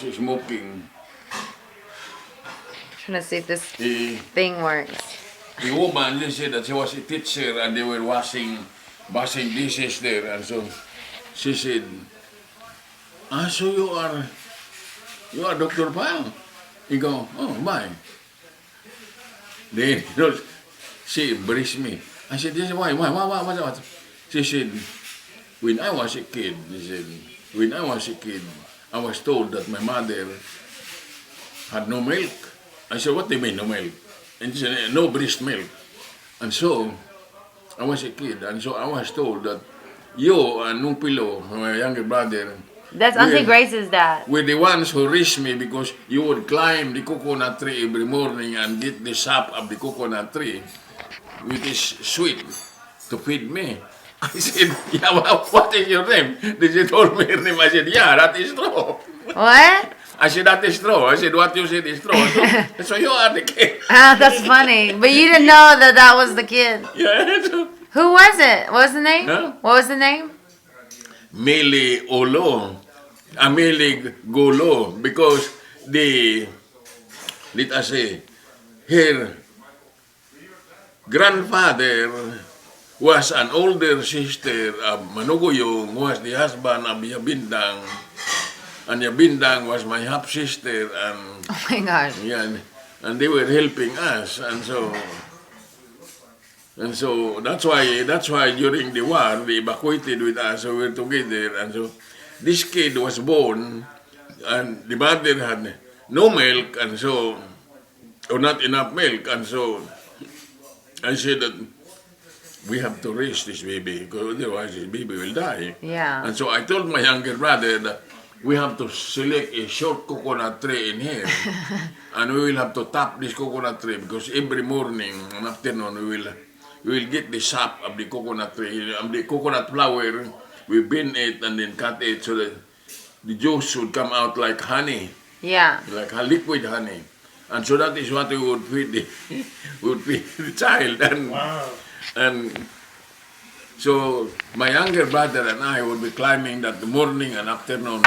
was smoking. Trying to see if this The thing works. woman, they said that she was a teacher and they were washing dishes there. And so she said, so you are Dr. Pang? He go, oh, bye. Then, she embraced me. I said, yes, why? What? She said, when I was a kid, I was told that my mother had no milk. I said, what do you mean, no milk? And she said, no breast milk. And so, I was a kid, and so I was told that you and Nupilo, my younger brother, That's Auntie Grace's dad. were the ones who raised me because you would climb the coconut tree every morning and get the sap of the coconut tree, which is sweet, to feed me. I said, yeah, well, what is your name? They told me her name. I said, yeah, that is true. What? I said, that is true. I said, what you said is true. So you are the kid. That's funny. But you didn't know that was the kid. Yeah. Who was it? What was the name? Huh? What was the name? Mili Olo. Amili Golo. Because let us say, her grandfather was an older sister of Manuguyong, who was the husband of Yabindang. And Yabindang was my half-sister, and Oh my gosh. yeah, and they were helping us, and so that's why during the war they evacuated with us, so we were together, and so this kid was born, and the mother had no milk, and so or not enough milk, and so I said that we have to raise this baby because otherwise this baby will die. Yeah. And so I told my younger brother that we have to select a short coconut tree in here, and we will have to tap this coconut tree because every morning and afternoon we will get the sap of the coconut tree, of the coconut flower. We bend it and then cut it so that the juice should come out like honey, Yeah. like a liquid honey, and so that is what we would feed the child. And Wow. and so my younger brother and I would be climbing that morning and afternoon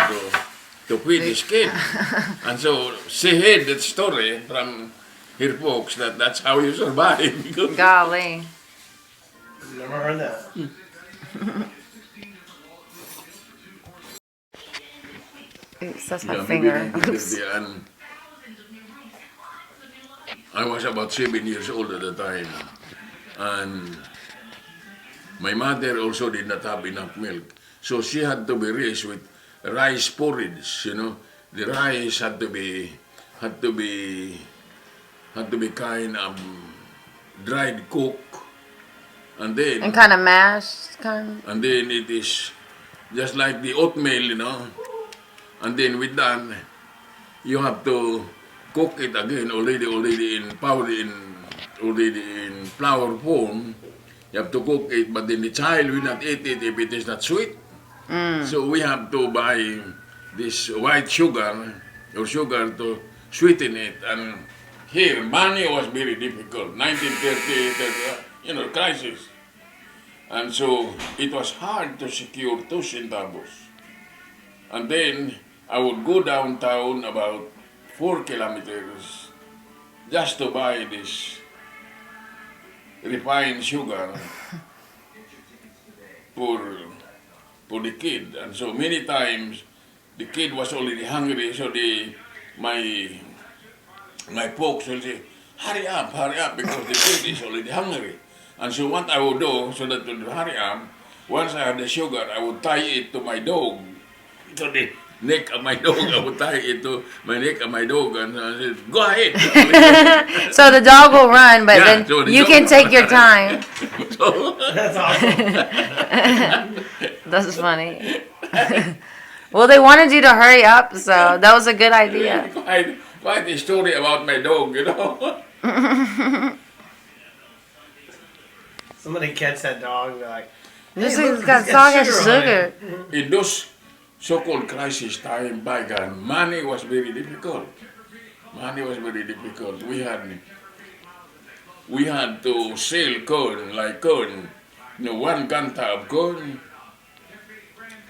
to feed this kid. And so she heard that story from her folks that's how you survive. Because Golly. Never heard that. Oops, that's my yeah, finger. maybe Oops. and I was about 7 years old at the time. And my mother also did not have enough milk. So she had to be raised with rice porridge, you know. The rice had to be kind of dried cook. And then And kind of mashed, kind of. and then it is just like the oatmeal, you know. And then with that, you have to cook it again already in powder already in flour form. You have to cook it, but then the child will not eat it if it is not sweet. So we have to buy this white sugar to sweeten it. And here, money was very difficult. 1930, crisis. And so it was hard to secure 2 centavos. And then I would go downtown about 4 kilometers just to buy this refined sugar for the kid. And so many times the kid was already hungry, so my folks will say, hurry up, because the kid is already hungry. And so what I would do, so that to hurry up, once I had the sugar, I would tie it to my dog. To the neck of my dog, I would tie it to my neck of my dog, and I said, go ahead. So the dog will run, but Yeah, then so the you dog can will take your run. time. So, That's awesome. That's funny. Well, they wanted you to hurry up, so that was a good idea. quite a story about my dog, you know. Somebody catch that dog and be like, This "Hey, look, has got it's dog has on sugar. it." In those so-called crisis time, bygone, money was very difficult. We had to sell corn, you know, 1 canta of corn,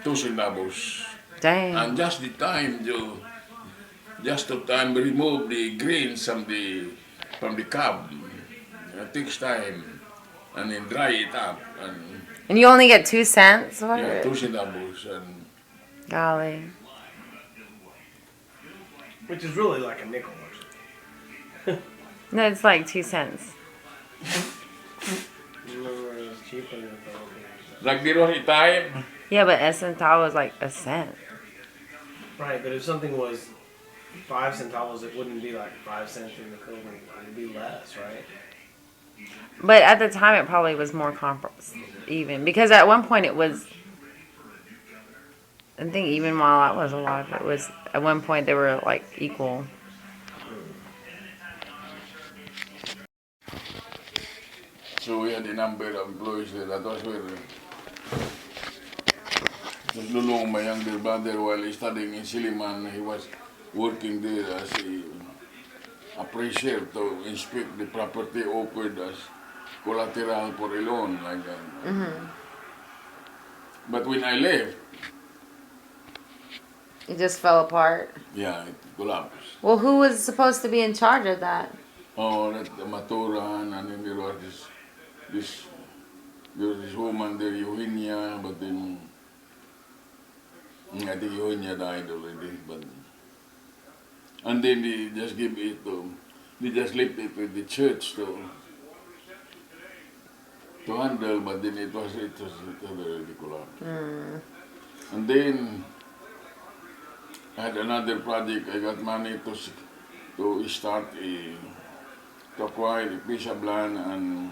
2 centavos. Dang. And just the time just to time remove the grains from the cob. It takes time, and then dry it up, and And you only get 2 cents for yeah, it? 2 centavos, and Golly. Which is really like a nickel or something. No, it's like 2 cents. Remember, it was cheaper in the Philippines. like there was a time. Yeah, but a centavo is like a cent. Right, but if something was 5 centavos, it wouldn't be like 5 cents in the Philippines. It would be less, right? But at the time, it probably was more even. Because at one point it was, I think even while I was alive, it was, at one point they were like equal. So we had a number of employees there. That was where Lolo, my younger brother, while he's studying in Siliman, he was working there as a appraiser to inspect the property offered as collateral for a loan, like that. But when I left, It just fell apart. yeah, it collapsed. Well, who was supposed to be in charge of that? Oh, that Maturan, and then there was this woman there, Eugenia, but then I think Eugenia died already. But and then they just gave it to, they just left it with the church to handle, but then it was already collapsed. And then I had another project. I got money to start to acquire a piece of land and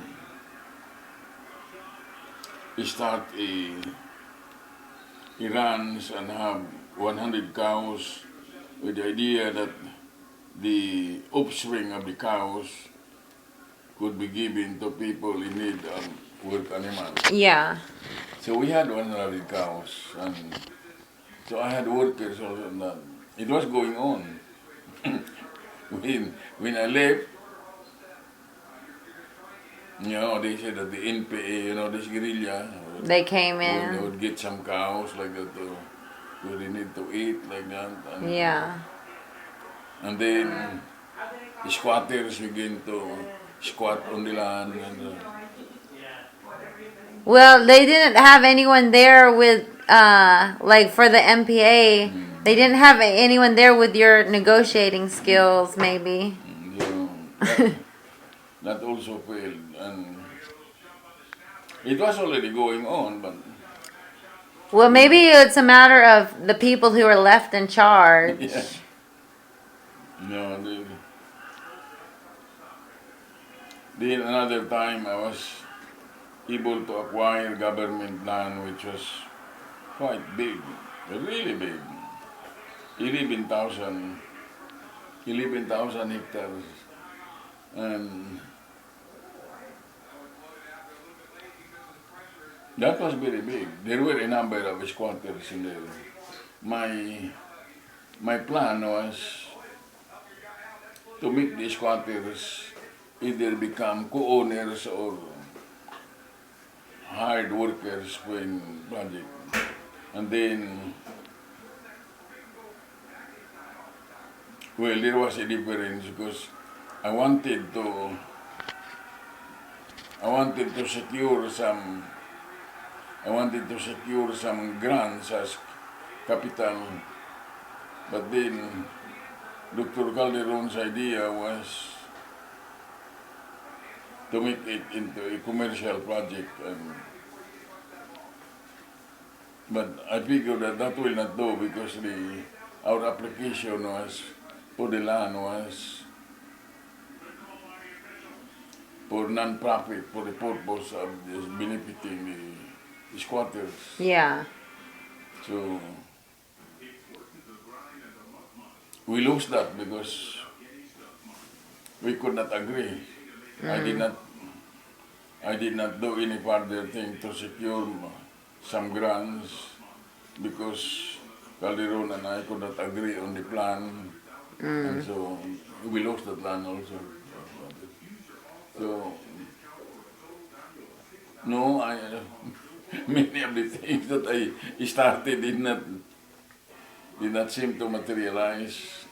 start a runs and have 100 cows with the idea that the offspring of the cows could be given to people in need of work animals. Yeah. So we had 100 cows, and so I had workers also on that. It was going on. when I left, they said that the NPA, this guerrilla, They came they in. would get some cows like that to they need to eat like that. And, Yeah. and then the squatters begin to squat on the land. And, Well, they didn't have anyone there with, like for the MPA. They didn't have anyone there with your negotiating skills, maybe. that, that also failed. And it was already going on, but Well, maybe it's a matter of the people who are left in charge. yeah. No, then another time I was able to acquire government land which was quite big, really big. 11,000 hectares. And that was very big. There were a number of squatters in there. My plan was to make the squatters either become co-owners or hired workers when project. And then, well, there was a difference because I wanted to secure some grants as capital, but then Dr. Calderon's idea was to make it into a commercial project, but I figured that will not do because our application was for the land was for non-profit, for the purpose of just benefiting the squatters. Yeah. So we lost that because we could not agree. I did not do any further thing to secure some grants because Calderon and I could not agree on the plan, and so we lost that land also. So no, many of the things that I started did not seem to materialize.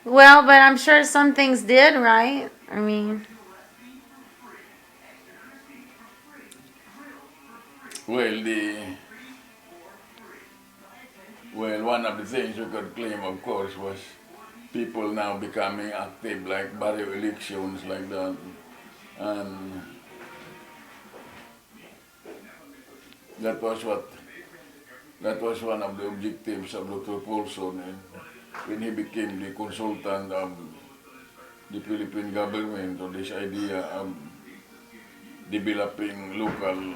Well, but I'm sure some things did, right? I mean, Well, one of the things you could claim, of course, was people now becoming active, like barrio elections, like that, and that was what that was one of the objectives of Dr. Paulson, and when he became the consultant of the Philippine government on this idea of developing local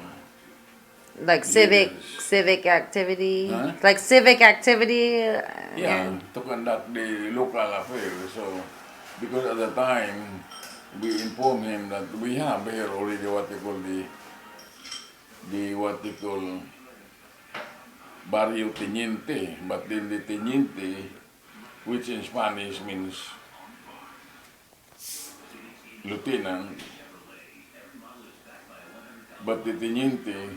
like leaders. civic activity, Huh? like civic activity. Yeah, to conduct the local affairs. So, because at the time, we informed him that we have here already what they call the what they call barrio teniente, but then the teniente, which in Spanish means lieutenant, but the teniente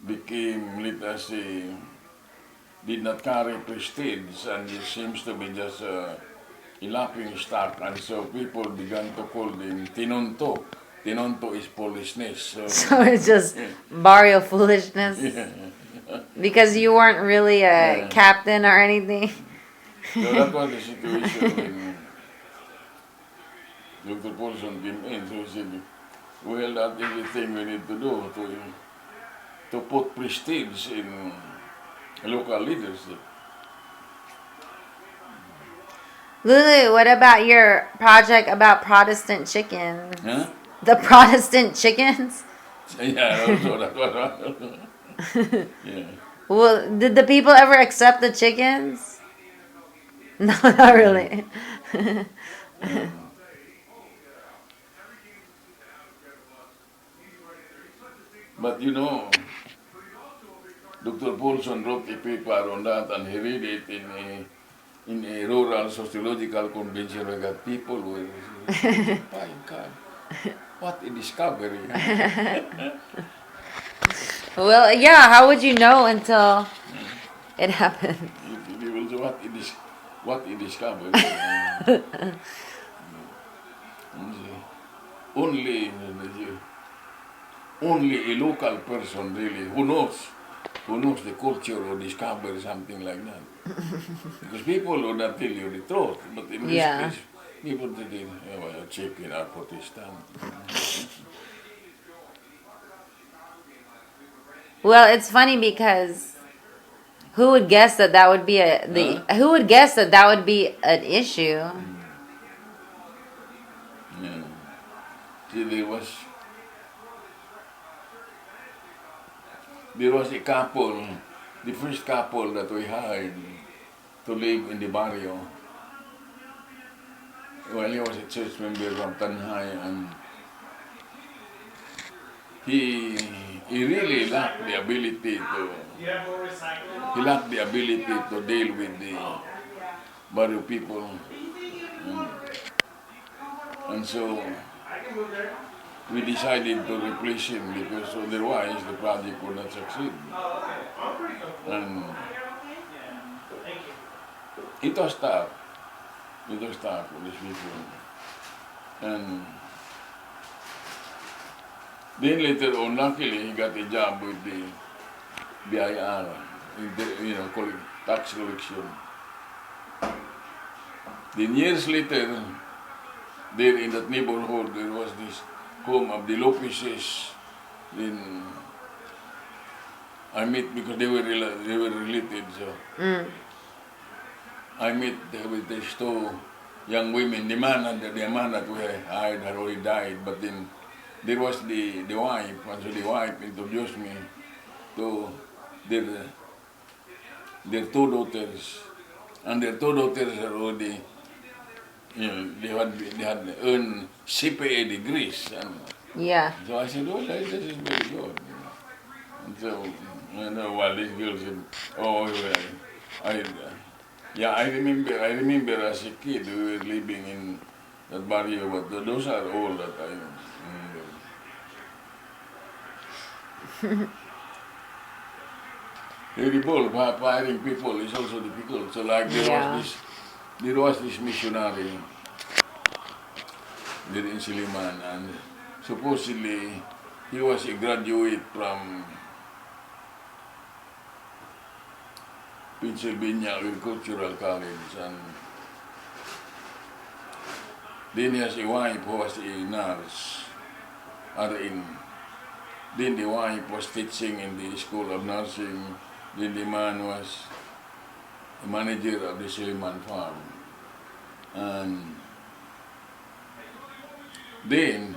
became, let us say, did not carry prestige, and it seems to be just a laughing stock, and so people began to call him Tinonto. Tinonto is foolishness. So, So it's just yeah, barrio foolishness yeah. because you weren't really a Yeah. captain or anything. So that was the situation when Dr. Paulson came in. So he said, well, that is the thing we need to do to put prestige in local leadership. Lulu, what about your project about Protestant chickens? Huh? The Protestant chickens? Yeah, also that was. Yeah. Well, did the people ever accept the chickens? No, not really. But you know, Dr. Paulson wrote a paper on that, and he read it in a rural sociological convention where got people were, my God, what a discovery. Well, yeah, how would you know until it happened? He will say, what a discovery. only, only a local person really who knows the culture or discover something like that. Because people will not tell you the truth, but in Yeah. this case, people tell you, oh, well, chicken are Protestant. Well, it's funny because who would guess that that would be who would guess that that would be an issue? Yeah. See, there was a couple, the first couple that we hired to live in the barrio. Well, he was a church member from Tanhay, and he really lacked the ability to deal with the barrio people, and so we decided to replace him because otherwise the project would not succeed. And it was tough. It was tough for these people. And then later on, luckily, he got a job with the BIR, tax collection. Then years later, there in that neighborhood, there was this home of the Lopeses. Then I met, because they were related, so I met with these two young women. The man that we hired had already died, but then there was the wife, and so the wife introduced me to their two daughters, and their two daughters are already, they had earned CPA degrees, and Yeah. so I said, well, this is very good. And so, while this girl said, oh, well, I, yeah, I remember as a kid we were living in that barrio, but those are all that I remember. Terrible. Firing people is also difficult. So like Yeah. there was this missionary there in Siliman, and supposedly he was a graduate from Pennsylvania Agricultural College, and then he has a wife who was a nurse, RN. Then the wife was teaching in the School of Nursing. Then the man was the manager of the Siliman farm. And then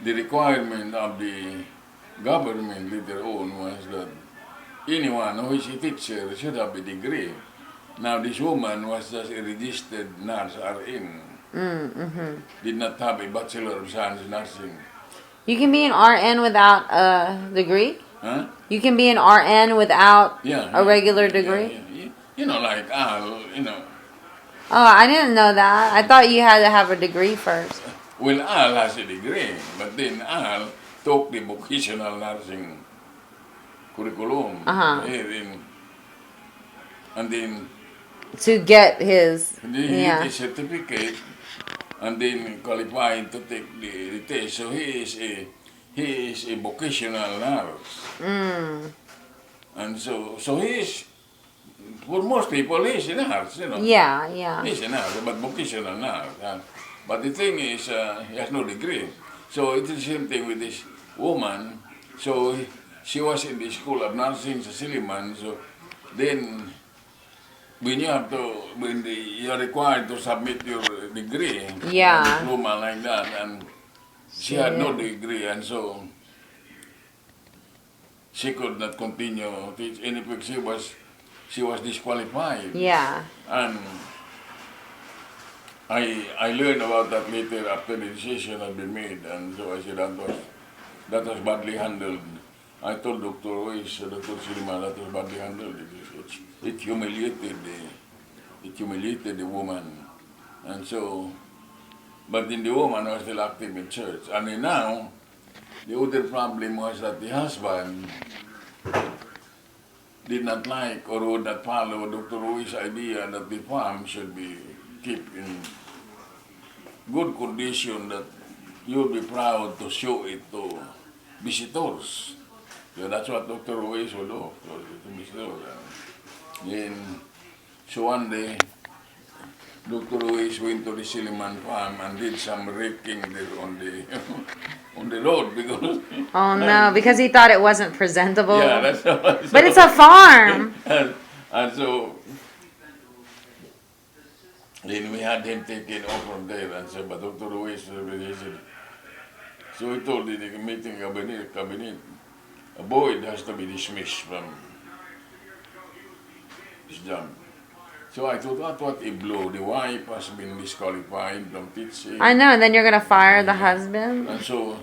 the requirement of the government later on was that anyone who is a teacher should have a degree. Now this woman was just a registered nurse RN, did not have a Bachelor of Science in Nursing. You can be an RN without a degree? Huh? You can be an RN without Yeah. a regular yeah, degree? yeah. You know, like Al, you know. Oh, I didn't know that. I thought you had to have a degree first. Well, Al has a degree, but then Al took the vocational nursing curriculum here in, and then To get his, he yeah. get a certificate, and then qualified to take the test. So he is a vocational nurse, and so he is, for most people he is a nurse, you know. Yeah, yeah. He's a nurse, but vocational nurse. But the thing is, he has no degree. So it's the same thing with this woman. So she was in the School of Nursing, Siliman. So then, when you are required to submit your degree, Yeah. diploma like that, and she had no degree, and so she could not continue teach. And in fact, she was disqualified. Yeah. And I learned about that later after the decision had been made, and so I said that was badly handled. I told Dr. Ruiz, Dr. Silima, that was badly handled. It humiliated the woman, and so. But then the woman was still active in church, and then now the other problem was that the husband did not like or would not follow Dr. Ruiz's idea that the farm should be kept in good condition, that you would be proud to show it to visitors. So that's what Dr. Ruiz would do, to visitors. Then, so one day, Dr. Ruiz went to the Siliman farm and did some raking there on the on the road because. Oh no, because he thought it wasn't presentable. Yeah, that's what. But it's a farm. And so then we had him taken off from there, and so, but Dr. Ruiz, he said, so he told the meeting cabinet, a boy has to be dismissed from his job. So I thought, what a blow. The wife has been disqualified from teaching. I know, and then you're gonna fire the husband. And so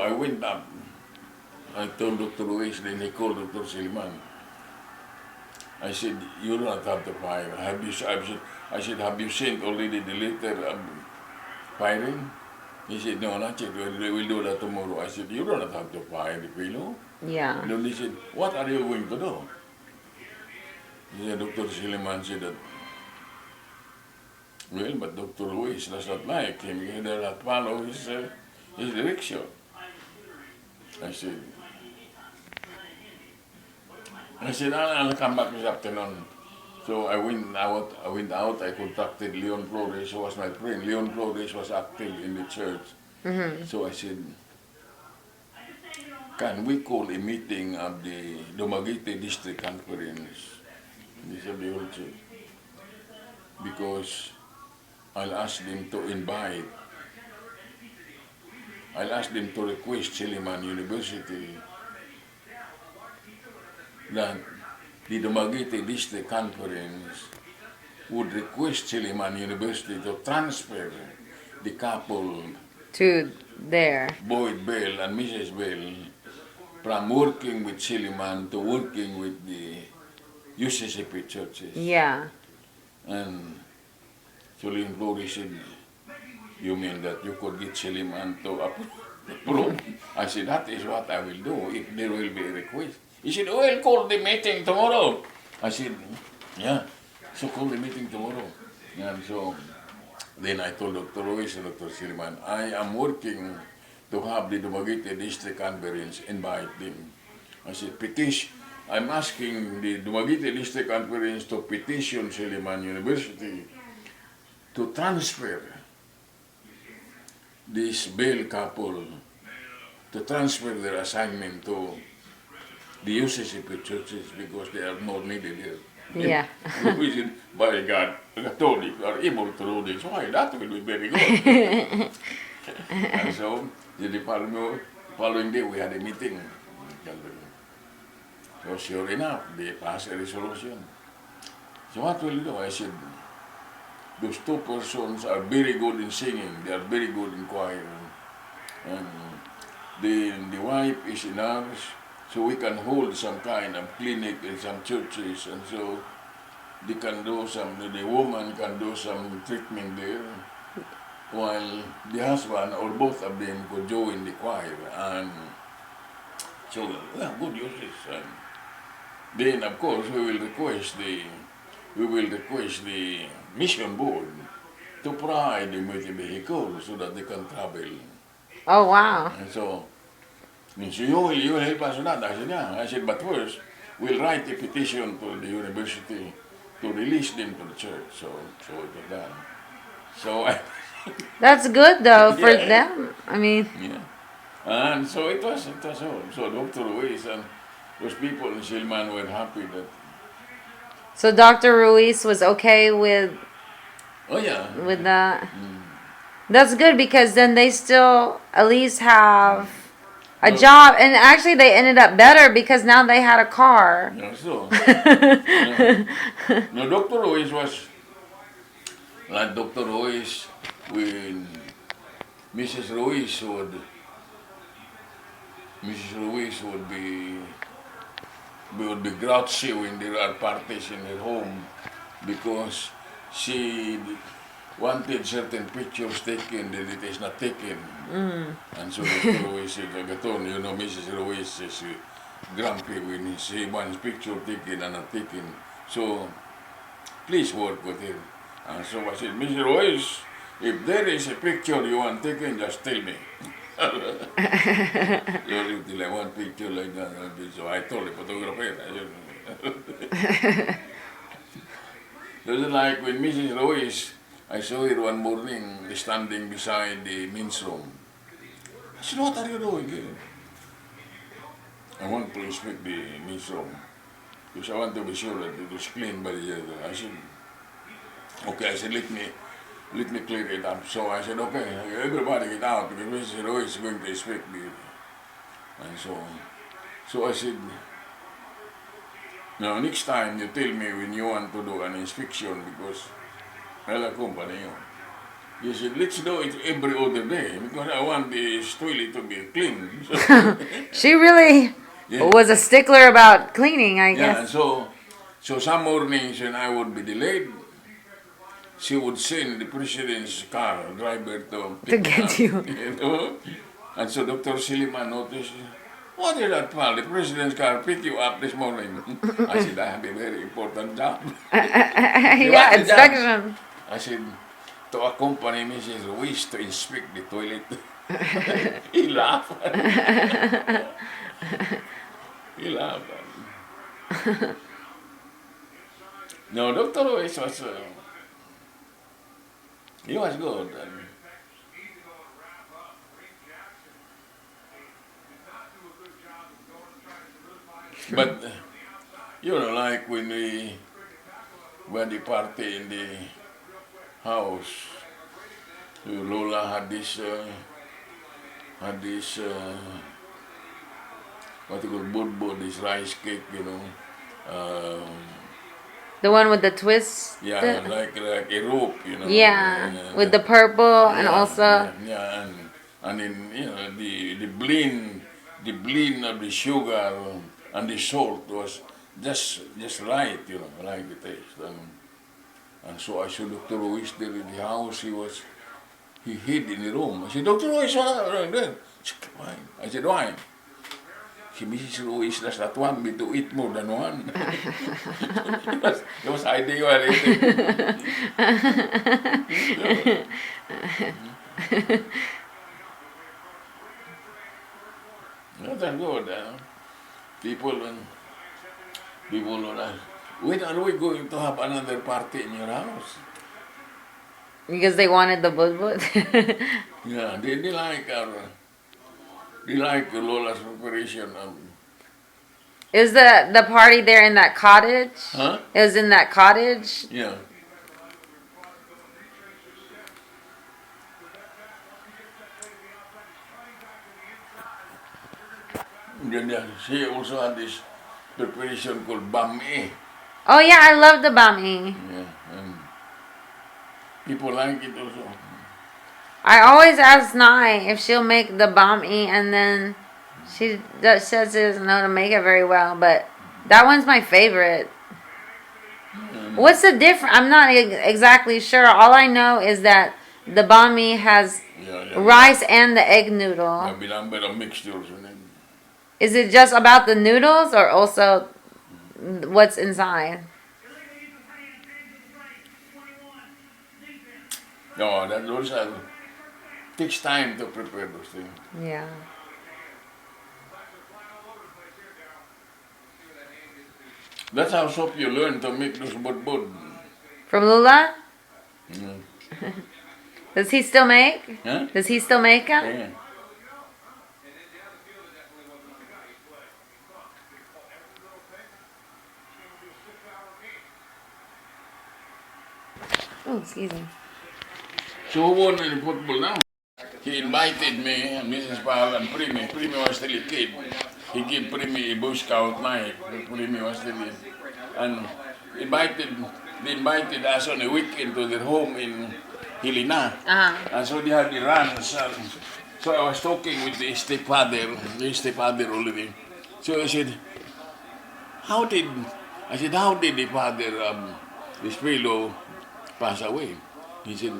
I went up. I told Dr. Ruiz, then he called Dr. Silman. I said, you do not have to fire. I said, have you sent already the letter of firing? He said, no, not yet. We'll do that tomorrow. I said, you do not have to fire the fellow. Yeah. And then he said, what are you going to do? He said, Dr. Silman said that, well, but Dr. Ruiz does not like him. He does not follow his direction. I said, I'll come back this afternoon. So I went out, I contacted Leon Flores, who was my friend. Leon Flores was active in the church. So I said, can we call a meeting of the Dumaguete District Conference? He said, they will check. Because I'll ask them to request Siliman University that the Dumaguete District Conference would request Siliman University to transfer the couple To there. Boyd Bell and Mrs. Bell from working with Siliman to working with the UCCP churches. Yeah. And so Leon Flores said, you mean that you could get Siliman to approve? Proof? I said, that is what I will do if there will be a request. He said, well, call the meeting tomorrow. I said, yeah, so call the meeting tomorrow. And so then I told Dr. Ruiz and Dr. Silman, I am working to have the Dumaguete District Conference invite them. I said, petition. I'm asking the Dumaguete District Conference to petition Silliman University to transfer this Bell couple, to transfer their assignment to the UCCP churches because they are more needed here. Yeah. We said, by God, Catholic are able to do this. Why? That will be very good. And so, the following day, we had a meeting. So sure enough, they passed a resolution. So what will you do? I said, those two persons are very good in singing. They are very good in choir. And the wife is a nurse, so we can hold some kind of clinic in some churches, and so they can do some. The woman can do some treatment there, while the husband or both of them could join the choir. And so, well, good uses. And then, of course, we will request the mission board to provide them with a vehicle so that they can travel. Oh wow. And so you will help us with that? I said, yeah. I said, but first, we'll write a petition to the university to release them to the church. So it was done. So That's good though for Yeah. them. I mean, yeah. And so it was all. So Dr. Ruiz and those people in Silman were happy that, so Dr. Ruiz was okay with oh yeah. that. That's good because then they still at least have a job, and actually they ended up better because now they had a car. Yeah, so. Yeah. No, Dr. Ruiz was like Dr. Ruiz when Mrs. Ruiz would be grouchy when there are parties in her home because she wanted certain pictures taken that it is not taken. And so Dr. Ruiz said, Agaton, you know, Mrs. Ruiz is grumpy when she wants picture taken and not taken. So please work with him. And so I said, Mrs. Ruiz, if there is a picture you want taken, just tell me. So till I want picture like that. So I told the photographer. Just like when Mrs. Ruiz, I saw her one morning standing beside the men's room. I said, what are you doing here? I want to inspect the men's room because I want to be sure that it was clean by the other. I said, okay, I said, let me clear it up. So I said, okay, everybody get out because Mrs. Ruiz is going to inspect the. And so I said, now next time you tell me when you want to do an inspection because I'll accompany you. He said, let's do it every other day because I want this toilet to be clean. So, She really yeah. was a stickler about cleaning, I Yeah, guess. and so some mornings when I would be delayed, she would send the president's car driver to pick me get up, you. you know? And so Dr. Silliman noticed, what is that, pal? The president's car picked you up this morning. I said, I have a very important job. Yeah, What is that? inspection. I said, to accompany Mrs. Ruiz to inspect the toilet. He laughed. He laughed. No, Dr. Ruiz was, he was good. But, you know, like when we had the party in the house, Lola had this, what you call budbud, this rice cake, you know. The one with the twist. Yeah, like a rope, you know. Yeah, with the purple and also. Yeah, and then you know the blend of the sugar and the salt was just right, you know, like the taste. And so I saw Dr. Ruiz there in the house. He hid in the room. I said, Dr. Ruiz, what are you doing there? Why? I said, why? Si Mrs. Ruiz does not want me to eat more than one. Those idea were eating. Not that good. People will ask, when are we going to have another party in your house? Because they wanted the budbud. Yeah, they like Lola's preparation. Is the party there in that cottage? Huh? It was in that cottage? Yeah. And then she also had this preparation called bami. Oh yeah, I love the bami. Yeah, and people like it also. I always ask Nai if she'll make the bami, and then she says she doesn't know how to make it very well, but that one's my favorite. What's the difference? I'm not exactly sure. All I know is that the bami has rice and the egg noodle. Better mixtures. Is it just about the noodles or also what's inside? No, those takes time to prepare those things. Yeah. That's how soap you learn to make those bud. From Lula? Yeah. Does he still make? Huh? Does he still make them? Yeah. Oh, excuse me. So who won in football now? He invited me and Mrs. Pal and Primi. Primi was still a kid. He gave Primi a Boy Scout night. Primi was still a... And they invited us on a weekend to their home in Hilina. And so they had the runs. So I was talking with the stepfather already. So I said, how did the father, this fellow, pass away? He said,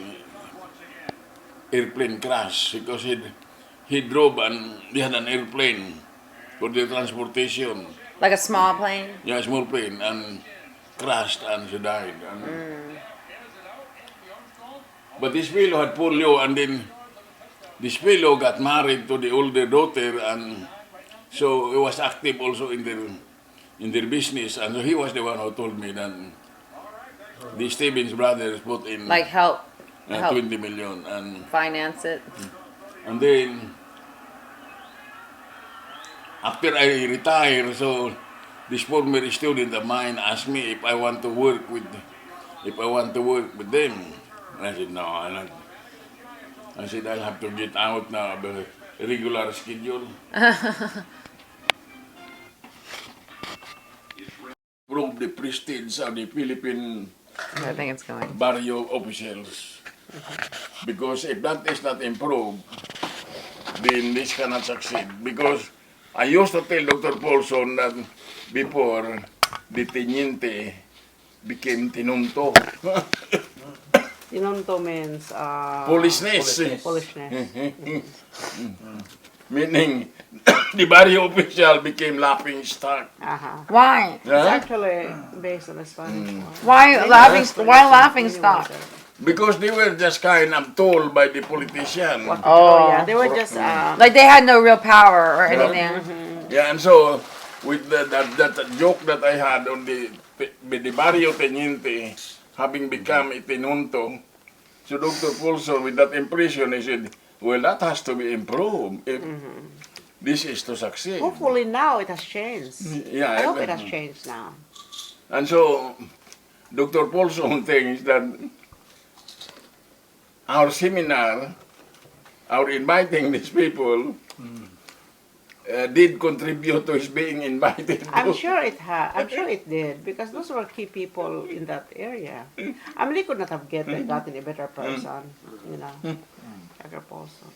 airplane crash, because he drove and they had an airplane for the transportation. Like a small plane? Yeah, a small plane, and crashed and she died. But this fellow had polio, and then this fellow got married to the older daughter, and so he was active also in their business, and so he was the one who told me that the Stevens brothers put in Like help 20 million, and finance it. And then, after I retired, so this former student of mine asked me if I want to work with them. And I said, no, I'm not. I said, I'll have to get out now of a regular schedule. Prove the prestige of the Philippine I think it's going. barrio officials. Because if that is not improved, then this cannot succeed. Because I used to tell Dr. Paulson that before the teniente became tinunto. Tinunto means Foolishness. foolishness. Meaning the barrio official became laughing stock. Why? It's actually based on the Spanish one. Why laughing stock? Because they were just kind of told by the politician. Oh yeah, they were just Like they had no real power or anything. Yeah, and so with that joke that I had on the barrio teniente having become a tenunto, so Dr. Paulson with that impression, he said, well, that has to be improved if this is to succeed. hopefully now it has changed. Yeah, I hope it has changed now. And so Dr. Paulson thinks that our seminar, our inviting these people, did contribute to his being invited. I'm sure it did, because those were key people in that area. I mean, they could not have gotten a better person, you know, Dr. Paulson.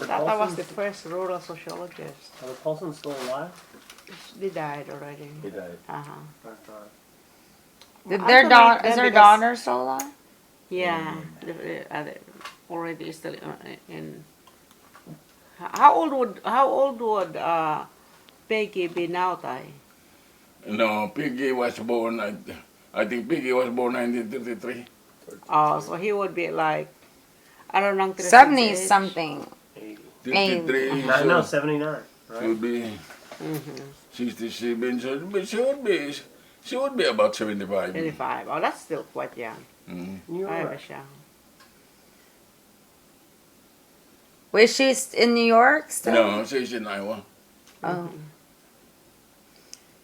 That was the first rural sociologist. Are the Paulsons still alive? They died already. He died. Uh-huh. That's right. Is Actually, their daughter still alive? Yeah, already still in. How old would Peggy be now, Tay? No, Piggy was born, I think Piggy was born 1933. Oh, so he would be like, I don't know, 70 age. something. 33, No, so no, 79. Right? should be 67, so but she would be about 75. 25. Oh, that's still quite young. You're I right. was young. Was she in New York still? No, she's in Iowa. Oh.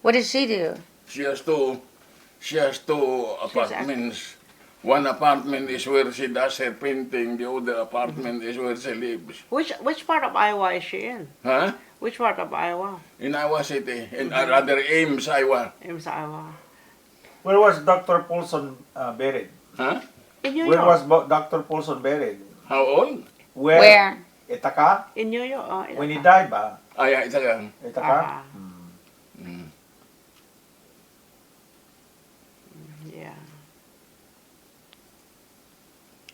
What did she do? She has two apartments. One apartment is where she does her painting. The other apartment is where she lives. Which part of Iowa is she in? Huh? Which part of Iowa? In Iowa City, in rather Ames, Iowa. In Iowa. Where was Dr. Paulson buried? Huh? In New Where York. was Dr. Paulson buried? How old? Where? Ithaca? In New York. Oh, When he died ba? Ay, isa lang. Ithaca? Yeah.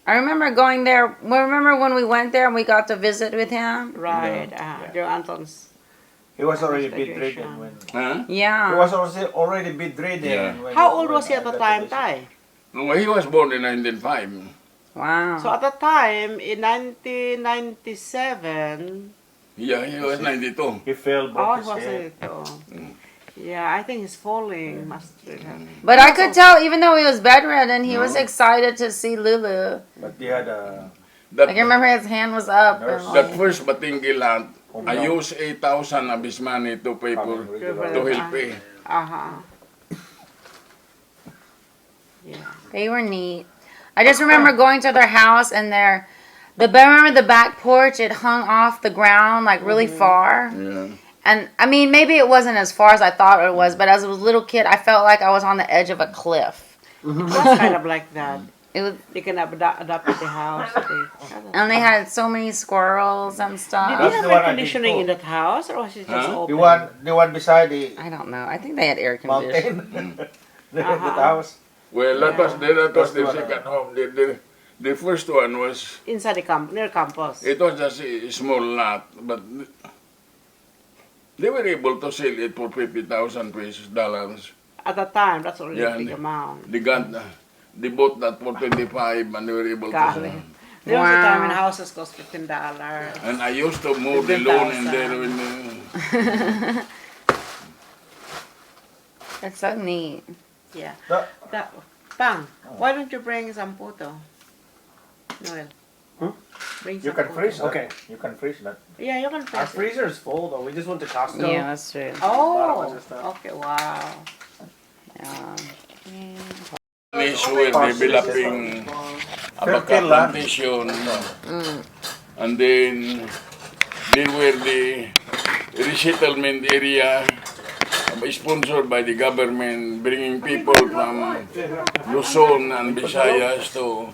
I remember going there. Remember when we went there and we got to visit with him? Right. Yeah. Joe Anton's. He was already Graduation. bedridden when... Huh? He Yeah. was already bedridden. Yeah. When How old when was he at the that time, condition. Tay? Well, he was born in 1905. Wow. So at the time, in 1997, Yeah, he was 92. He fell, oh, broke his was head. it? Oh. Yeah, I think his falling must have. But I could tell, even though he was bedridden, he was excited to see Lulu. But he had a... Like, I remember his hand was up. And Nurse. That like, first Batingilan, I used 8,000 of his money to pay for, to help pay. Uh-huh. Yeah. they were neat. I just remember going to their house and remember the back porch, it hung off the ground like really far. Yeah. And I mean, maybe it wasn't as far as I thought it was, but as a little kid, I felt like I was on the edge of a cliff. It was kind of like that. It was, They can adopt the house. and they had so many squirrels and Did stuff. they That's have the one air I conditioning did in that house, or was it just Huh? open? The one beside the I don't know. I think they had air conditioning. mountain. The house. Well, that was That's the what second home. The first one was, Inside the near campus. it was just a small lot, but they were able to sell it for 50,000 dollars. At the time, that's already Yeah, a big amount. They bought that for 25 and they were able to Golly. sell. There was a time when Wow. houses cost $15. And I used to mow the lawn in there when It's so neat. Yeah. That- Pang, why don't you bring some puto? Noel. Bring You some can puto. freeze that. Okay. You can freeze that. Yeah, you can Our freeze it. freezer is full though. We just went to Costco. Yeah, that's true. Bought a bunch Oh, of stuff. okay, wow. Yeah. is were developing a baka plantation. And then they were the resettlement area sponsored by the government, bringing people from Luzon and Visayas to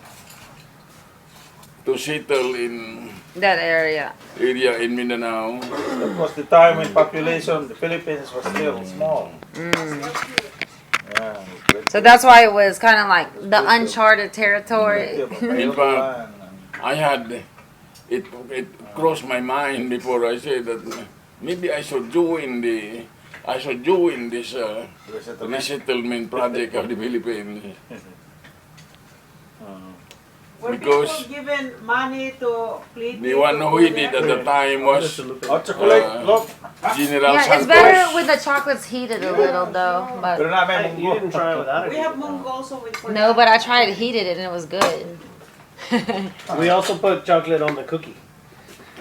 settle in That area. in Mindanao. That was the time when population, the Philippines was still small. Yeah. So that's why it was kind of like the uncharted territory. In fact, I had it crossed my mind before I said that maybe I should join this resettlement project of the Philippines. Were Because people given money to plead? The one who hid it at the time was Hot chocolate, look. General Yeah, it's Santos. better when the chocolate's heated a little though. Pero But na may Hey, you didn't try it without it. We have mungo also with no, but I tried it heated it and it was good. We also put chocolate on the cookie.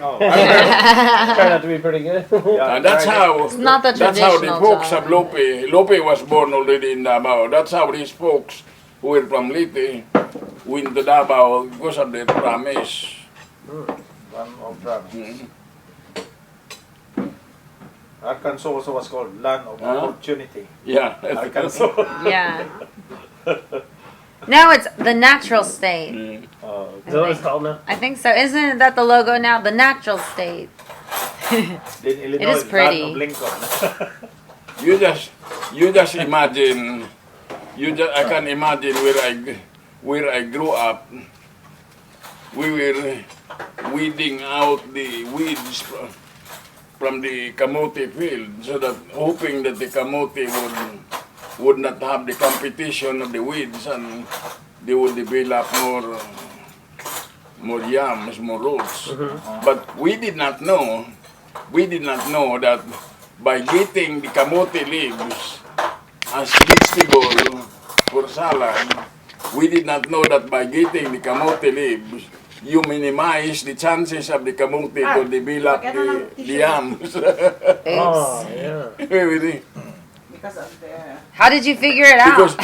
Oh, Turned out to be pretty good. yeah, And that's how Not the that's how the traditional folks of chocolate. Lope was born already in Davao. That's how these folks who were from Leyte went to Davao because of their promise. One of them. Mhm. Arkansas also was called land of Huh? opportunity. Yeah. Arkansas. Yeah. Now it's the natural state. Mm. Oh, Is that what it's called now? I think so. Isn't that the logo now? The natural state. then Illinois, is pretty. land of Lincoln. You just imagine. I can imagine where I grew up, we were weeding out the weeds from the kamote field, so that hoping that the kamote would not have the competition of the weeds, and they would develop more yams, more roots. But we did not know that by getting the kamote leaves as vegetable for salad, we did not know that by getting the kamote leaves, you minimize the chances of the kamote to develop the yams. Oh, yeah. Really. Because of the How did you figure it out? Because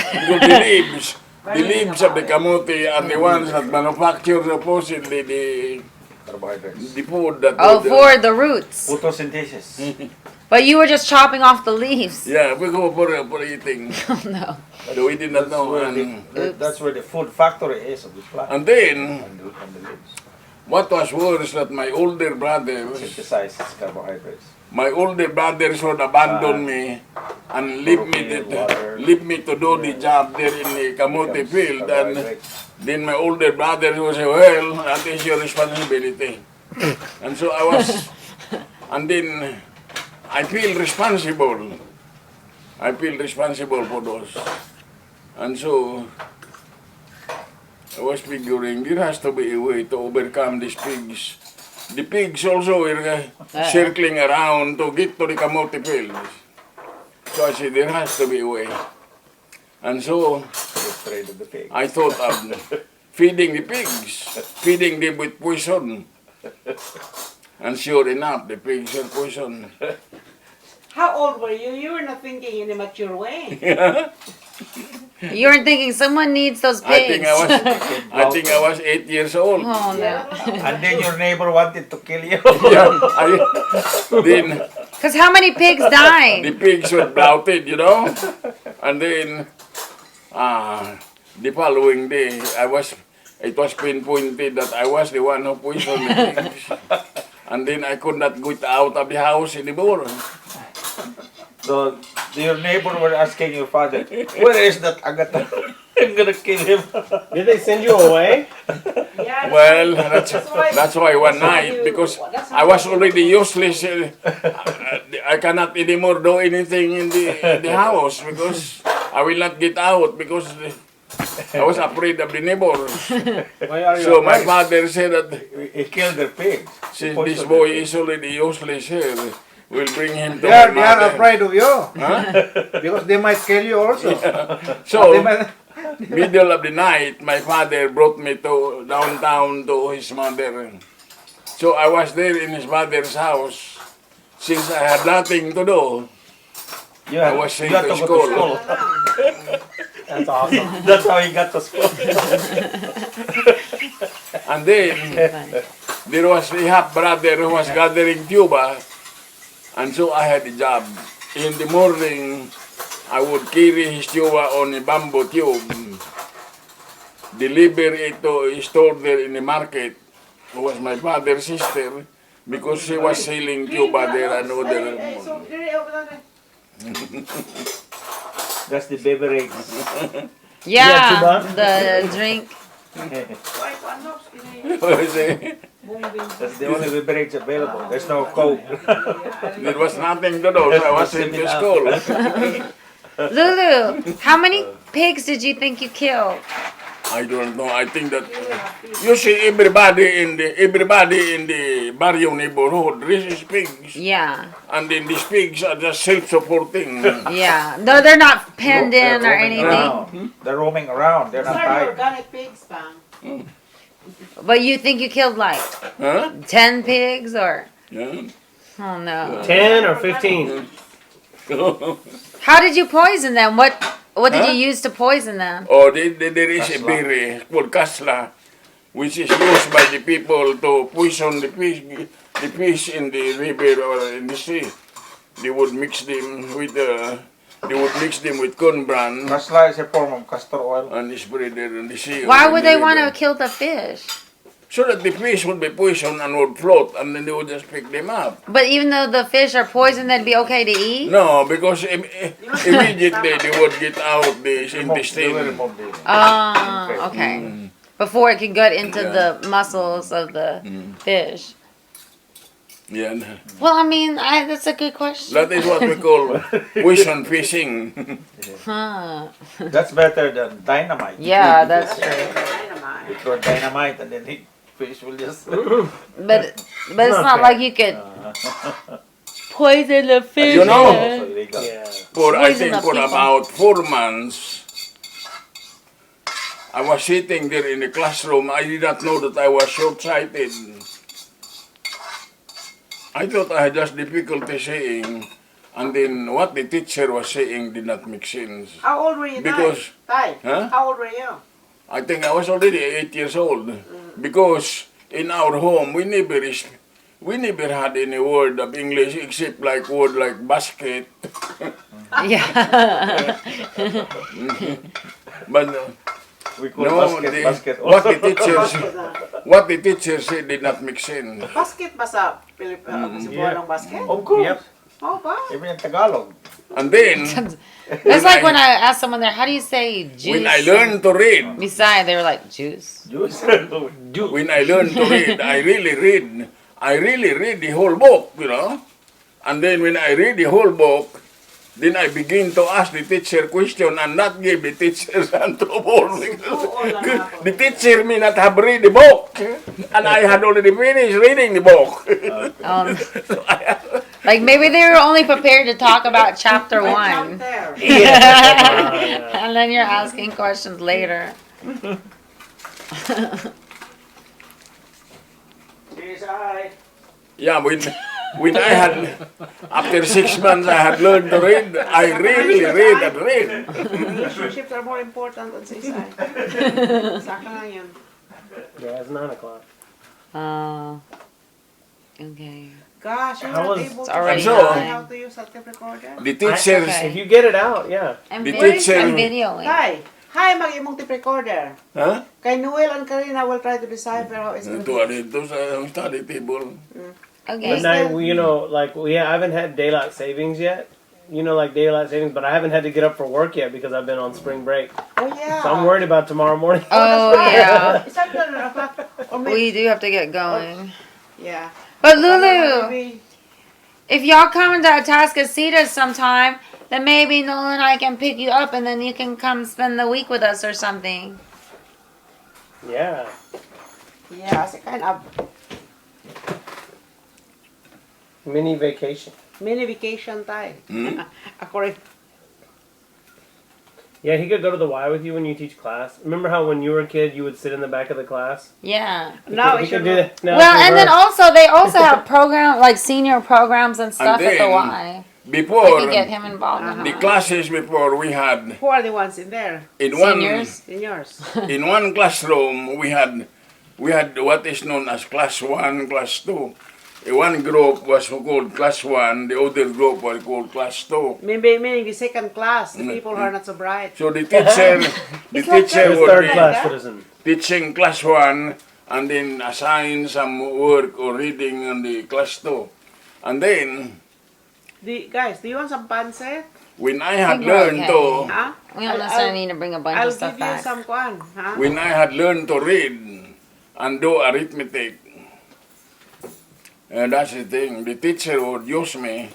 the leaves of the kamote are the ones that manufacture supposedly Carbohydrates. the food that Oh, would, for the roots. Photosynthesis. But you were just chopping off the leaves. yeah, we go for eating. Oh no. So we did not That's know. where And, that's where the food factory is of the plant. and then, And the leaves. what was worse that my older brothers Synthesizes carbohydrates. would abandon me and leave me to do the job there in the kamote field. And then my older brother would say, well, that is your responsibility. And so I was, and then I feel responsible. I feel responsible for those. And so I was figuring there has to be a way to overcome these pigs. The pigs also were circling around to get to the kamote fields. So I said, there has to be a way. And so Get rid of the pig. I thought of feeding the pigs, feeding them with poison. And sure enough, the pigs are poisoned. How old were you? You were not thinking in a mature way. You weren't thinking someone needs those I think pigs. I think I was 8 years old. Oh no. And then your neighbor wanted to kill you. Then Because how many pigs the died? pigs were bloated, you know. And then the following day, it was pinpointed that I was the one who poisoned the pigs. And then I could not get out of the house anymore. So your neighbor were asking your father, where is that Agaton? I'm gonna kill him. Did they send you away? Yeah, Well, that's why one night, because I was already useless. I cannot anymore do anything in the house because I will not get out because I was afraid of the neighbors. Why are you So my afraid? father said that He killed their pigs. since Poisoned this the boy pigs. is already useless here, we'll bring him to They are my mother. afraid of you Huh? because they might kill you also. So, They might, middle of the night, my father brought me to downtown to his mother. So I was there in his mother's house. Since I had nothing to do, You I had, was sent you had to to go to school. school. That's awesome. That's how he got to school. And then there was a half brother who was gathering tuba, and so I had a job. In the morning, I would carry his tuba on a bamboo tube, deliver it to a store there in the market, who was my father's sister, because she was selling tuba there and other. That's the beverage. Yeah, tuba? the drink. That's the only beverage available. There's no Coke. There was nothing to do, so I was sent to school. Lulu, how many pigs did you think you killed? I don't know. I think that you see everybody in the barrio neighborhood raises pigs, Yeah, and then these pigs are just self-supporting. yeah. No, they're not penned in or anything. Around. They're roaming around. They're not These are the tied. organic pigs, Pam. But you think you killed like Huh? 10 pigs or? Yeah. Oh no. 10 or 15? How did you poison them? What did Huh? you use to poison them? Oh, there is a berry called kasla, which is used by the people to poison the fish in the river or in the sea. They would mix them with corn bran Kasla is a form of castor oil. and spread it in the sea. Why or in would the they want to river. kill the fish? so that the fish would be poisoned and would float, and then they would just pick them up. But even though the fish are poisoned, they'd be okay to eat? No, because immediately they would get out the They will intestine. remove the Oh, okay. Before it could get into the muscles of the fish. Yeah, Well, I mean, that's a good question. that is what we call poison fishing. Huh. That's better than dynamite. Yeah, that's true. Dynamite. You throw dynamite and then the fish will just. But it's not not like you could poison the fish. You know- Also illegal. Yeah. For I Poison think the for people. about 4 months, I was sitting there in the classroom. I did not know that I was short-sighted. I thought I had just difficulty saying, and then what the teacher was saying did not make sense. How old were you, Because- Tay? Huh? How old were you? I think I was already 8 years old, because in our home we never had any word of English except like word like basket. Yeah. But We call no, basket what the teacher said did not make sense. Basket ba sa Pilipinas? Yeah. Basket? Of course. Yep. Oh, ba? Even in Tagalog. And then It's like when I asked someone there, how do you say juice? when I learned to read, Beside, they were like, juice. Juice. when I learned to read, I really read the whole book, you know. And then when I read the whole book, then I begin to ask the teacher question and not give the teacher some trouble. The teacher may not have read the book, and I had already finished reading the book. Um, like maybe they were only prepared to talk about chapter Jump 1. there. And then you're asking questions later. Cheers, ay. Yeah, when I had, after 6 months I had learned to read, I really read and read. Relationships are more important than CSI. Saka lang yun. Yeah, it's 9 o'clock. Oh. Okay. Gosh, you're How not was- able It's to already So- learn nine. how to use a tape recorder? The teachers, okay. If you get it out, yeah. I'm, The vid- teacher- I'm videoing. Tay, hi, mag-imong tape recorder. huh? Kay Noel and Karina will try to decipher how it's going Tuwa to dito sa study table. Okay. But now, you know, like, I haven't had daylight savings yet. You know, like daylight savings, but I haven't had to get up for work yet because I've been on spring break. Oh, yeah. So I'm worried about tomorrow morning. Oh, yeah. It's not 9 o'clock. Or maybe, We do have to get going. yeah. But Lulu, Maybe- if y'all come to Atascocita sometime, then maybe Nolan and I can pick you up and then you can come spend the week with us or something. Yeah. Yeah, it's a kind of Mini vacation. mini vacation time. Ako rin. Yeah, he could go to the Y with you when you teach class. Remember how when you were a kid, you would sit in the back of the class? Yeah. Now he it could should do that. Now Well, it's and then reversed. also they also have like senior programs and stuff at the then- Y. We Before, could get him involved in the that. classes before we had, Who are the ones in there? in Seniors. Seniors. in one classroom, we had what is known as class 1, class 2. One group was called class 1, the other group was called class 2. Maybe meaning the second class, the people who are not so bright. So the teacher It's like teacher He's that. would third be class Yeah. citizen. teaching class 1 and then assign some work or reading on the class 2. And then, Guys, do you want some pancit? when I had think we're learned okay. to, Huh? We don't necessarily need to bring a bunch I'll of stuff give you back. some kwan. Huh? when I had learned to read and do arithmetic, that's the thing. The teacher would use me,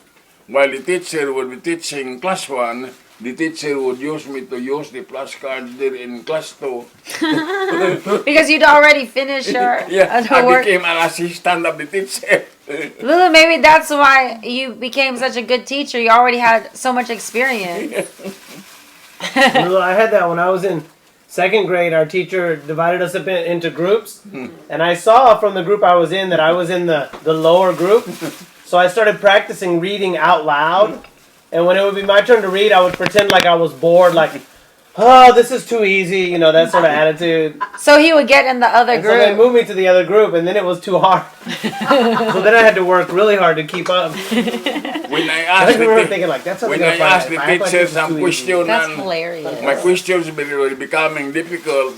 while the teacher would be teaching class 1, the teacher would use me to use the flashcards there in class 2. Because you'd already finished your Yeah, the I work. became an assistant of the teacher. Lulu, maybe that's why you became such a good teacher. You already had so much experience. Lulu, I had that when I was in second grade. Our teacher divided us up into groups, and I saw from the group I was in that I was in the lower group. So I started practicing reading out loud, and when it would be my turn to read, I would pretend like I was bored, like, oh, this is too easy, you know, that sort of attitude. So he would get in the other And so they group. moved me to the other group, and then it was too hard. So then I had to work really hard to keep up. When I I asked remember the, thinking like, that's something when I I'll find asked out. the If I act like teacher this is some too easy. question That's and hilarious. my questions were becoming difficult,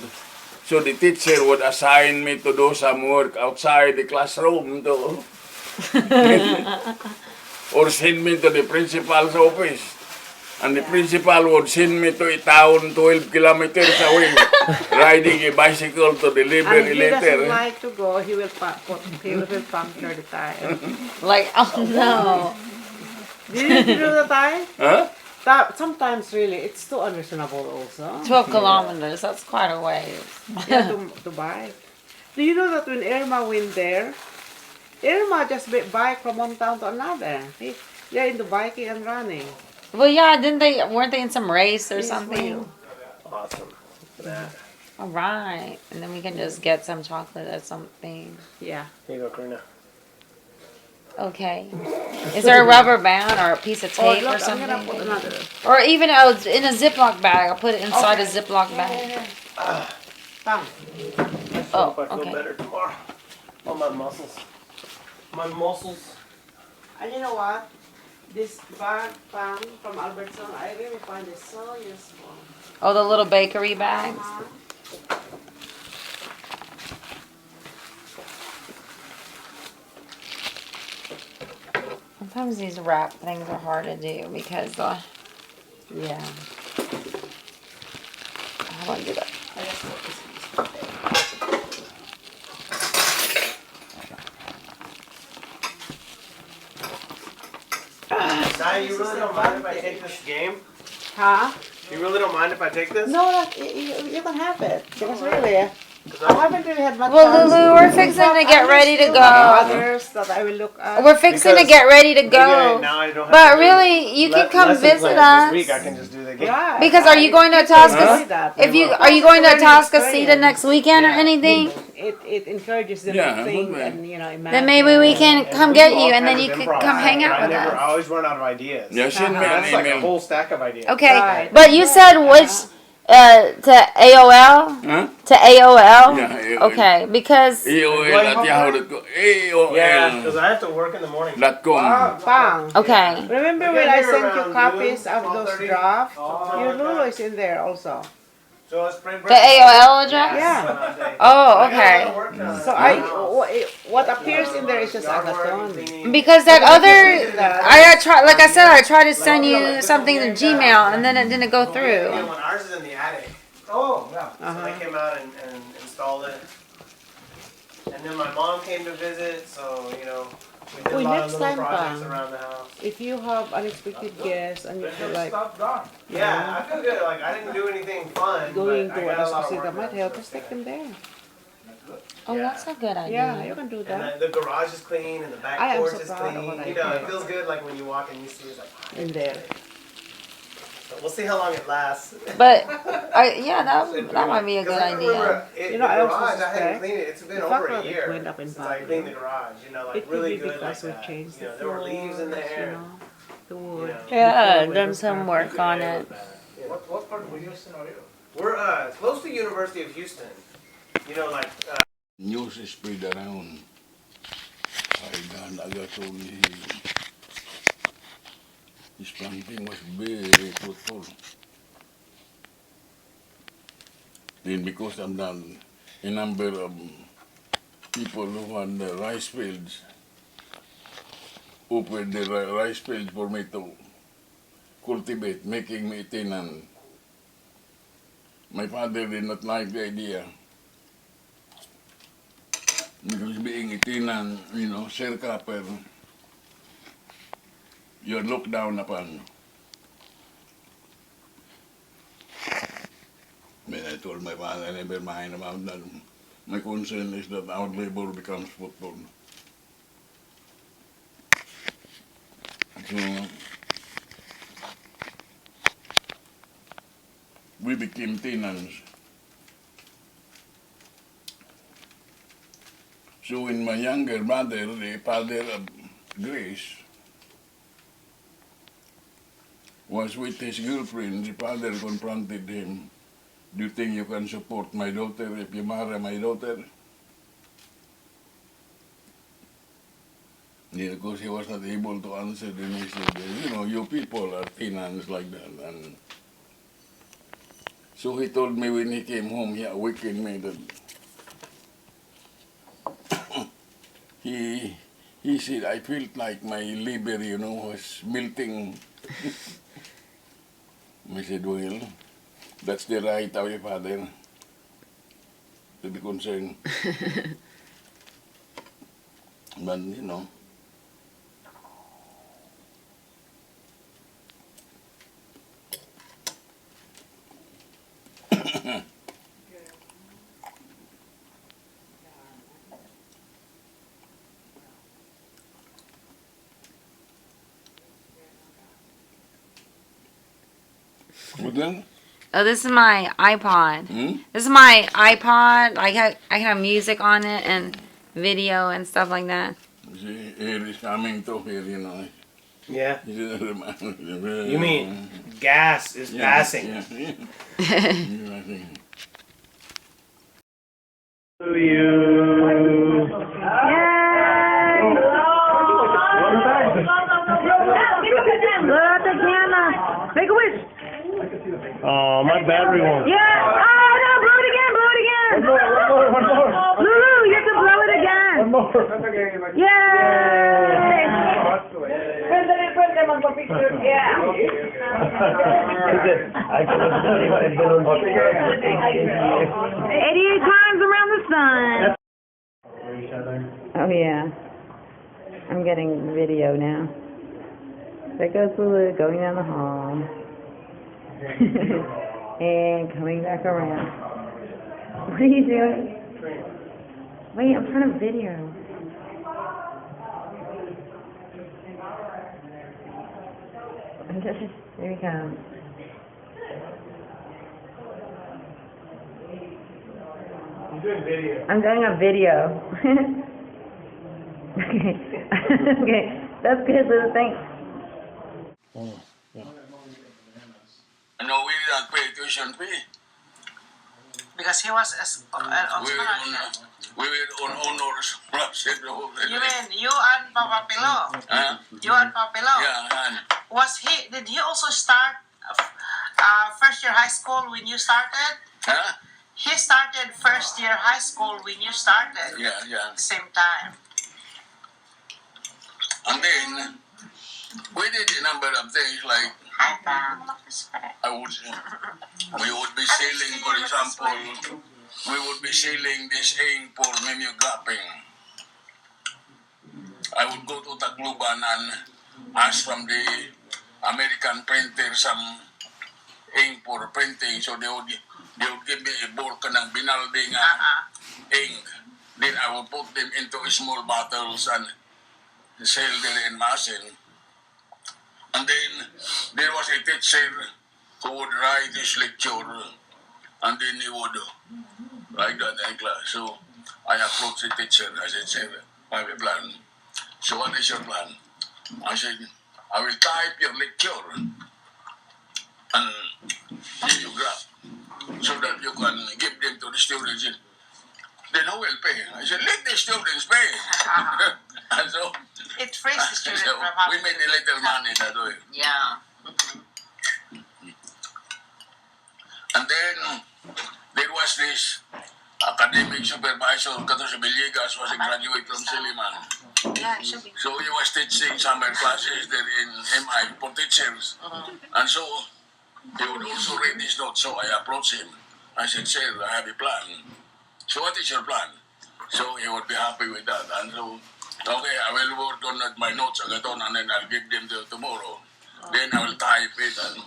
So the teacher would assign me to do some work outside the classroom to, or send me to the principal's office. And the principal would send me to a town 12 kilometers away, riding a bicycle to deliver And a if he doesn't letter. like to go, he will puncture the tire. Like, oh no. Did you do the tire? Huh? Sometimes really, it's too unreasonable also. 12 kilometers, that's quite a ways. Yeah, to bike. Do you know that when Irma went there, Irma just bike from one town to another. They're into biking and running. Well, yeah, weren't they in some race or Yes, something? ma'am. Awesome. For that. All right. And then we can just get some chocolate or something. Yeah. Here you go, Karina. Okay. Is there a rubber band or a piece of Oh, tape look, or I'm something? gonna put another. Or even in a Ziploc bag. I'll put it inside a Ziploc bag. Come. Oh, Hope I feel okay. better tomorrow. Oh, my muscles. My muscles. And you know what? This bag pan from Albertson, I really find it so useful. Oh, the little bakery bags. Sometimes these wrap things are hard to do because, yeah. How do I do that? Now, you really don't mind if I take this game? Huh? You really don't mind if I take this? No, you can have it. Because really, I haven't really had much Well, time. Lulu, we're fixing to get ready to go. Others that I will look at. We're fixing to Because get ready to Maybe go. now I don't have But to do really, you can come lesson visit plans This week I us. can just do the game. Right. Because are you going to Huh? Atascocita? If you are you going to Atascocita next weekend or Yeah. anything? It encourages them Yeah, to think okay. and imagine. Then maybe we can come we get do all you, and then kinds you of could improv. come hang out I with never, I us. always run out of ideas. Yeah, send me That's an like a email. whole stack of ideas. Okay, Right. but you said which to AOL Huh? to AOL. Yeah, AOL. Okay, because AOL at yahoo.com. Yeah, because AOL.com. I have to work in the morning. Bang. okay. Remember We when get I here sent around you copies noon, of those 12:30. drafts? Oh, Your my Lulu God. is in there also. So it's spring The break. AOL address. Yeah. Oh, okay. So what appears in there is just Agaton. Because that other, I tried, like I said, I tried to send you something to Gmail, and then it didn't go through. When ours is in the attic. Oh, yeah. So Uh-huh. they came out and installed it. And then my mom came to visit, so, we did Uy, a lot next of little time projects pa. around the house. If you have unexpected guests and you feel like Yeah, I feel good. Like, I didn't do anything fun, going but to I got a lot of Atascocita work might done, help so us, take them there. Oh, that's a good Yeah, you idea. can do And that the garage is clean, and the back I am porch so is proud of clean. what I It did. feels good, like, when you walk and you see it's like, in there. so we'll see how long it lasts. But, yeah, that might be a good idea. You know, I the also garage, I suspect hadn't cleaned it. It's been the over fact a that it year went up in since I value. cleaned the garage. Like It could really be good because like we that. changed the There were leaves in floors, there. the wood. Yeah, the done some work on it. What part of Houston are you? We're close to University of Houston. Like News is spread around. Agaton, his planting was very fruitful. Then because I'm done, a number of people who had the rice fields opened the rice fields for me to cultivate, making me a tenant. My father did not like the idea. Because being a tenant, sharecropper, you're looked down upon. When I told my father, never mind about that. My concern is that our labor becomes fruitful. So, we became tenants. So when my younger brother, the father of Grace, was with his girlfriend, the father confronted him. Do you think you can support my daughter if you marry my daughter? Yeah, because he was not able to answer, then he said, you people are tenants like that. And So he told me when he came home, he awakened me that he said, I felt like my liver, was melting. I said, well, that's the right of your father to be concerned. But, what then? Oh, this is my iPod. Hmm? This is my iPod. Like I can have music on it and video and stuff like that. See, air is coming to here, Yeah. You You mean gas is passing. Yeah. To you. Make a wish. Oh, my battery won't. Yeah. Oh no, blow it again. Blow it again. One more. Lulu, you have to blow it again. One more. Yay! I can I've been on 88 times around the sun. Oh yeah. I'm getting video now. There goes Lulu going down the hall. And coming back around. What are you doing? Wait, I'm trying to video. Here he comes. I'm doing video. I'm doing a video. Okay. Okay. That's good, Lulu. Thanks. No, we did not pay tuition fee. Because he was on scholarship. We were on honors. You mean you and Papa Pilo? Huh? You and Papa Pilo? Yeah, Did he also start first year high school when you started? huh? He started first year high school when you started. Yeah. Same time. And then we did a number of things like we would be selling, for example, we would be selling this ink for mimeographing. I would go to Tacloban and ask from the American printer some ink for printing, so they would give me a bulk ng binalding ink. Then I would put them into small bottles and sell them in Masin. And then there was a teacher who would write his lecture, and then he would write that in class. So I approached the teacher. I said, "Sir, I have a plan." So what is your plan? I said, "I will type your lecture and give you graph so that you can give them to the students. Then who will pay?" I said, "Let the students pay." And so It frees the student so from having we made a little money that way. Yeah. And then there was this academic supervisor, Katos Villegas, was a graduate from Siliman. Yeah, it should be. So he was teaching summer classes there in MI for teachers. And so he would also read his notes. So I approached him. I said, "Sir, I have a plan." "So what is your plan?" So he would be happy with that. And so, okay, I will work on my notes Agaton, and then I'll give them tomorrow. Then I will type it and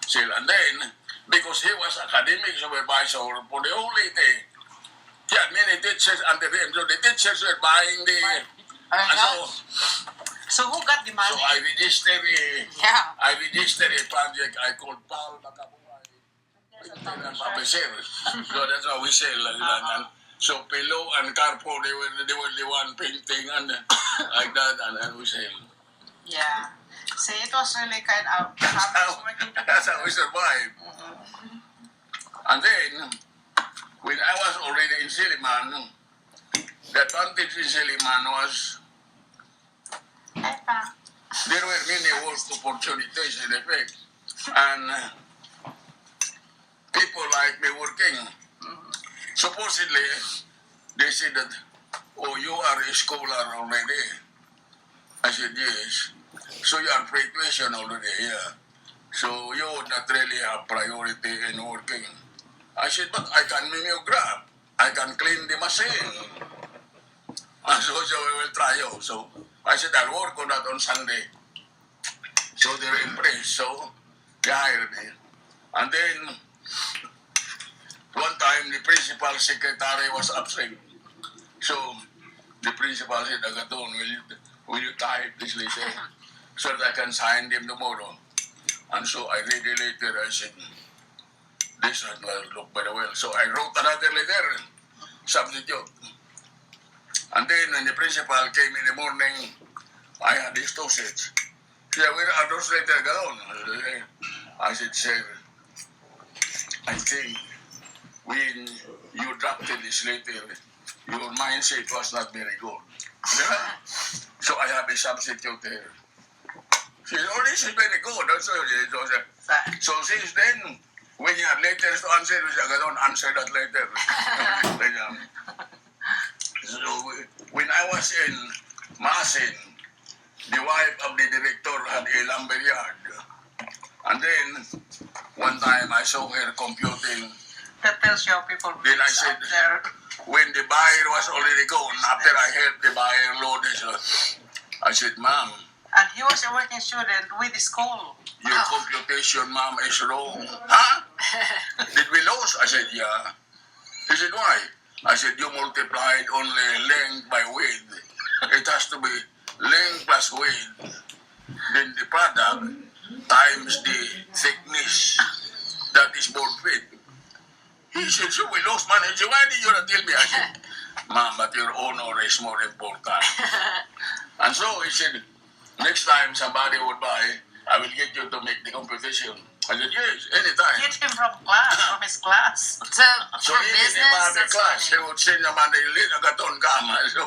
sell. And then, because he was academic supervisor for the whole day, he had many teachers under him. So the teachers were buying the... And So who got the money? so I registered a project I called Paul Makabuhay. Publisher. So that's how we sell. And so Pilo and Carpo, they were the one painting and like that, and we sell. Yeah. See, it was really kind of That's how we survive. And then, when I was already in Siliman, the advantage in Siliman was there were many work opportunities in effect. And people like me working. Supposedly, they said that, oh, you are a scholar already. I said, yes. So you are pre-tuition already, yeah. So you would not really have priority in working. I said, but I can mimeograph. I can clean the machine. And so we will try you. So I said, I'll work on that on Sunday. So they're impressed. So they hired me. And then one time the principal secretary was absent. So the principal said, Agaton, will you type this letter so that I can sign them tomorrow? And so I read the letter. I said, this one will look very well. So I wrote another letter, substitute. And then when the principal came in the morning, I had these two sets. She said, where are those letters gone? I said, sir, I think when you drafted this letter, your mindset was not very good. So I have a substitute there. She said, oh, this is very good. So since then, when you have letters to answer, you say, I don't answer that letter. So when I was in Masin, the wife of the director had a lumber yard. And then one time I saw her computing. That tells you how people Then I said, there. when the buyer was already gone, after I heard the buyer load it, I said, ma'am, And he was a working student with the school. your computation, ma'am, is wrong. Huh? Did we lose? I said, yeah. He said, why? I said, you multiplied only length by width. It has to be length plus width. Then the product times the thickness. That is board feet. He said, so we lost money. He said, why did you not tell me? I said, ma'am, but your honor is more important. And so he said, next time somebody would buy, I will get you to make the computation. I said, yes, anytime. Get him from class, from his class. So So for even business, if I have a that's class, funny. they would send them on the Agaton Gamma. So,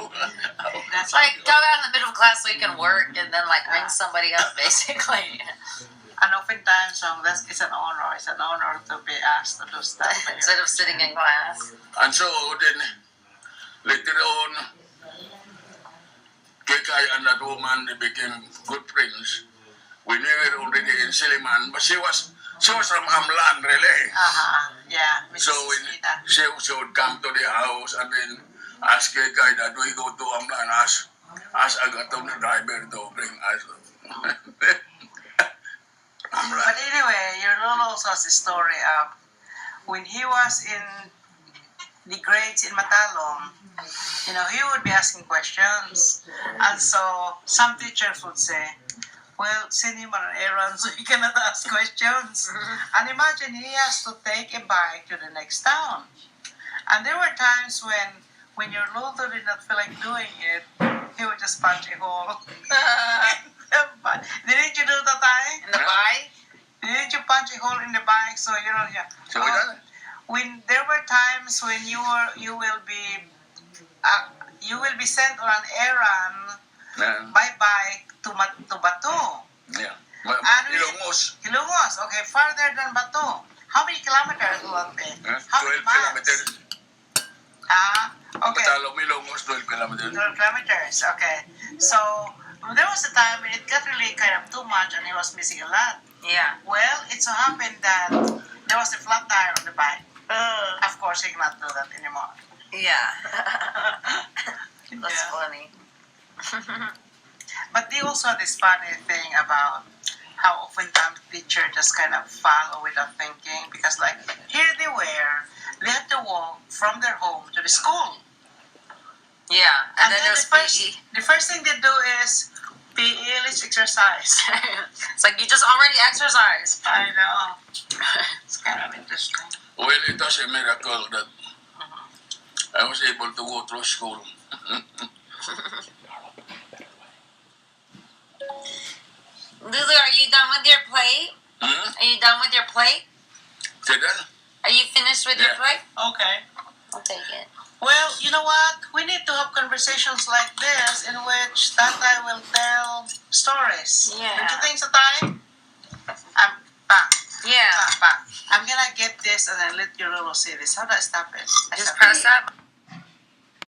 That's Like go out in the middle of class so you can work and then like ring somebody up basically. And oftentimes, it's an honor. It's an honor to be asked to do stuff. Instead of sitting in class. and so then later on, Kekay and that woman, they became good friends. We were already in Siliman, but she was from Amlan, really. Yeah. So when she would come to the house and then ask Kekay that we go to Amlan, ask Agaton the driver to bring us. Amlan. But anyway, your Lolo also has a story of when he was in the grades in Matalom, he would be asking questions. And so some teachers would say, well, send him on an errand so he cannot ask questions. And imagine he has to take a bike to the next town. And there were times when your Lolo did not feel like doing it, he would just punch a hole. Didn't you do that, I? In the bike? Didn't you punch a hole in the bike so yeah? So we done it. When there were times when you will be sent on an errand Yeah. by bike to Bato. Yeah. And Ilongos. Ilongos, okay, farther than Bato. How many kilometers will it be? How 12 many miles? kilometers. Okay. Matalom, Ilongos, 12 kilometers. 12 kilometers, okay. So there was a time when it got really kind of too much and he was missing a lot. Yeah. Well, it so happened that there was a flat tire on the bike. Of course, he cannot do that anymore. Yeah. That's Yeah. funny. But they also had this funny thing about how oftentimes teachers just kind of follow without thinking because, like, here they had to walk from their home to the school. Yeah. And then then there's the PE. first thing they do is PE, let's exercise. It's like you just already exercised. I know. It's kind of interesting. Well, it was a miracle that I was able to go through school. Lulu, are you done with your plate? Hmm? Are you done with your plate? Say that? Are you finished with your Yeah. plate? Okay. I'll take it. Well, you know what? We need to have conversations like this in which Tatay will tell stories. Yeah. Don't you think so, Tay? Pa. Yeah. Pa. I'm gonna get this and then let your Lolo say this. How do I stop it? Just press that.